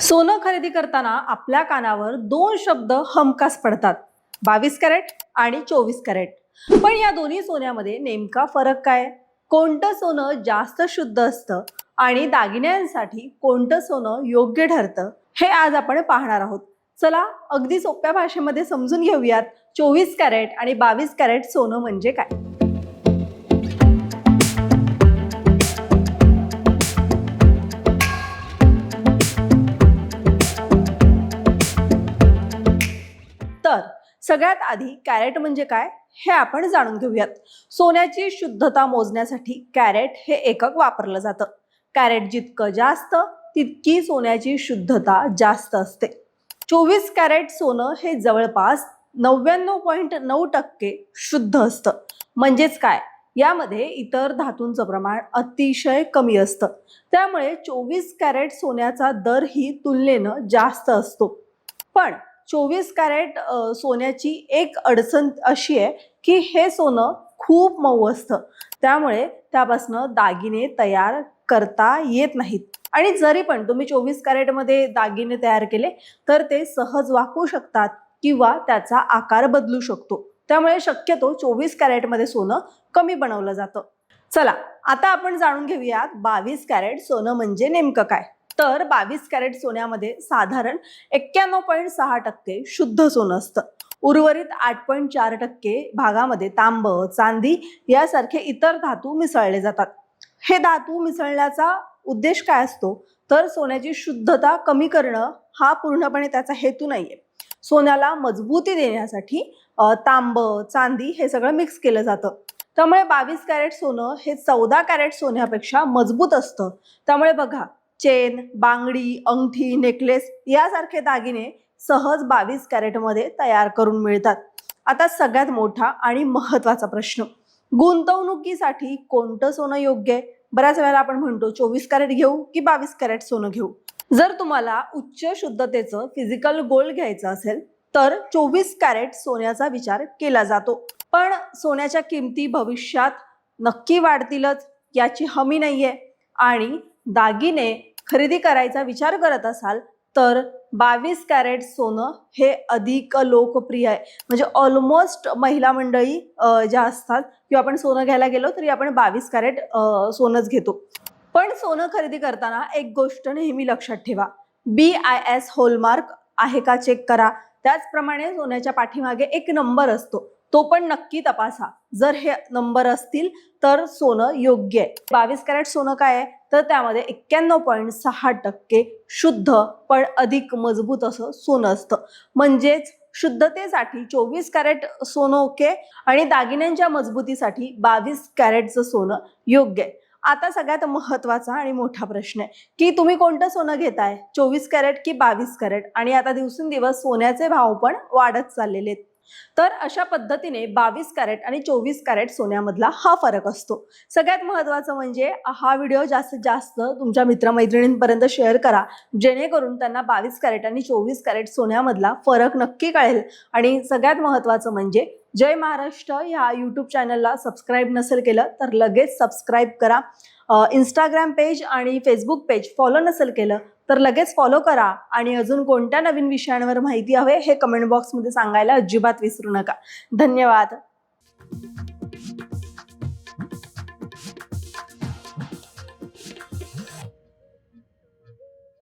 सोनं खरेदी करताना आपल्या कानावर दोन शब्द हमखास पडतात, 22 कॅरेट आणि 24 कॅरेट. पण या दोन्ही सोन्यामध्ये नेमका फरक काय? कोणतं सोनं जास्त शुद्ध असतं आणि दागिन्यांसाठी कोणतं सोनं योग्य ठरतं, हे आज आपण पाहणार आहोत. चला अगदी सोप्या भाषेमध्ये समजून घेऊयात 24 कॅरेट आणि 22 कॅरेट सोनं म्हणजे काय. तर सगळ्यात आधी कॅरेट म्हणजे काय हे आपण जाणून घेऊयात. सोन्याची शुद्धता मोजण्यासाठी कॅरेट हे एकक वापरलं जातं. कॅरेट जितकं जास्त तितकी सोन्याची शुद्धता जास्त असते. 24 कॅरेट सोनं हे जवळपास 99.9% शुद्ध असतं. म्हणजेच काय, यामध्ये इतर धातूंचं प्रमाण अतिशय कमी असतं. त्यामुळे 24 कॅरेट सोन्याचा दर ही तुलनेनं जास्त असतो. पण 24 कॅरेट सोन्याची एक अडचण अशी आहे की हे सोनं खूप मऊ असतं. त्यामुळे त्यापासून दागिने तयार करता येत नाहीत. आणि जरी पण तुम्ही 24 कॅरेटमध्ये दागिने तयार केले तर ते सहज वाकू शकतात किंवा त्याचा आकार बदलू शकतो. त्यामुळे शक्यतो 24 कॅरेटमध्ये सोनं कमी बनवलं जातं. चला आता आपण जाणून घेऊयात 22 कॅरेट सोनं म्हणजे नेमकं काय. तर 22 कॅरेट सोन्यामध्ये साधारण 91.6% शुद्ध सोनं असतं. उर्वरित 8.4% भागामध्ये तांब, चांदी यासारखे इतर धातू मिसळले जातात. हे धातू मिसळण्याचा उद्देश काय असतो तर सोन्याची शुद्धता कमी करणं हा पूर्णपणे त्याचा हेतू नाहीये. सोन्याला मजबूती देण्यासाठी तांब, चांदी हे सगळं मिक्स केलं जातं. त्यामुळे 22 कॅरेट सोनं हे 14 कॅरेट सोन्यापेक्षा मजबूत असतं. त्यामुळे बघा, चेन, बांगडी, अंगठी, नेकलेस यासारखे दागिने सहज 22 कॅरेटमध्ये तयार करून मिळतात. आता सगळ्यात मोठा आणि महत्त्वाचा प्रश्न, गुंतवणुकीसाठी कोणतं सोनं योग्य आहे? बऱ्याच वेळेला आपण म्हणतो 24 कॅरेट घेऊ की 22 कॅरेट सोनं घेऊ. जर तुम्हाला उच्च शुद्धतेचं फिजिकल गोल्ड घ्यायचं असेल तर 24 कॅरेट सोन्याचा विचार केला जातो. पण सोन्याच्या किमती भविष्यात नक्की वाढतीलच याची हमी नाहीये आणि दागिने खरेदी करायचा विचार करत असाल तर 22 कॅरेट सोनं हे अधिक लोकप्रिय आहे. म्हणजे ऑलमोस्ट महिला मंडळी ज्या असतात किंवा आपण सोनं घ्यायला गेलो तरी आपण 22 कॅरेट सोनंच घेतो. पण सोनं खरेदी करताना एक गोष्ट नेहमी लक्षात ठेवा, BIS हॉलमार्क आहे का चेक करा. त्याचप्रमाणे सोन्याच्या पाठीमागे एक नंबर असतो, तो पण नक्की तपासा. जर हे नंबर असतील तर सोनं योग्य आहे. 22 कॅरेट सोनं काय आहे तर त्यामध्ये 91.6% शुद्ध पण अधिक मजबूत असं सोनं असतं. म्हणजेच शुद्धतेसाठी 24 कॅरेट सोनं ओके आणि दागिन्यांच्या मजबूतीसाठी 22 कॅरेटचं सोनं योग्य आहे. आता सगळ्यात महत्त्वाचा आणि मोठा प्रश्न आहे की तुम्ही कोणतं सोनं घेताय, 24 कॅरेट की 22 कॅरेट. आणि आता दिवसेंदिवस सोन्याचे भाव पण वाढत चाललेले आहेत. तर अशा पद्धतीने 22 कॅरेट आणि 24 कॅरेट सोन्यामधला हा फरक असतो. सगळ्यात महत्त्वाचं म्हणजे हा व्हिडिओ जास्तीत जास्त तुमच्या मित्रमैत्रिणींपर्यंत शेअर करा, जेणेकरून त्यांना 22 कॅरेट आणि 24 कॅरेट सोन्यामधला फरक नक्की कळेल. आणि सगळ्यात महत्त्वाचं म्हणजे जय महाराष्ट्र ह्या यूट्यूब चॅनलला सबस्क्राईब नसेल केलं तर लगेच सबस्क्राईब करा. इंस्टाग्राम पेज आणि फेसबुक पेज फॉलो नसेल केलं तर लगेच फॉलो करा. आणि अजून कोणत्या नवीन विषयांवर माहिती हवे हे कमेंट बॉक्समध्ये सांगायला अजिबात विसरू नका. धन्यवाद.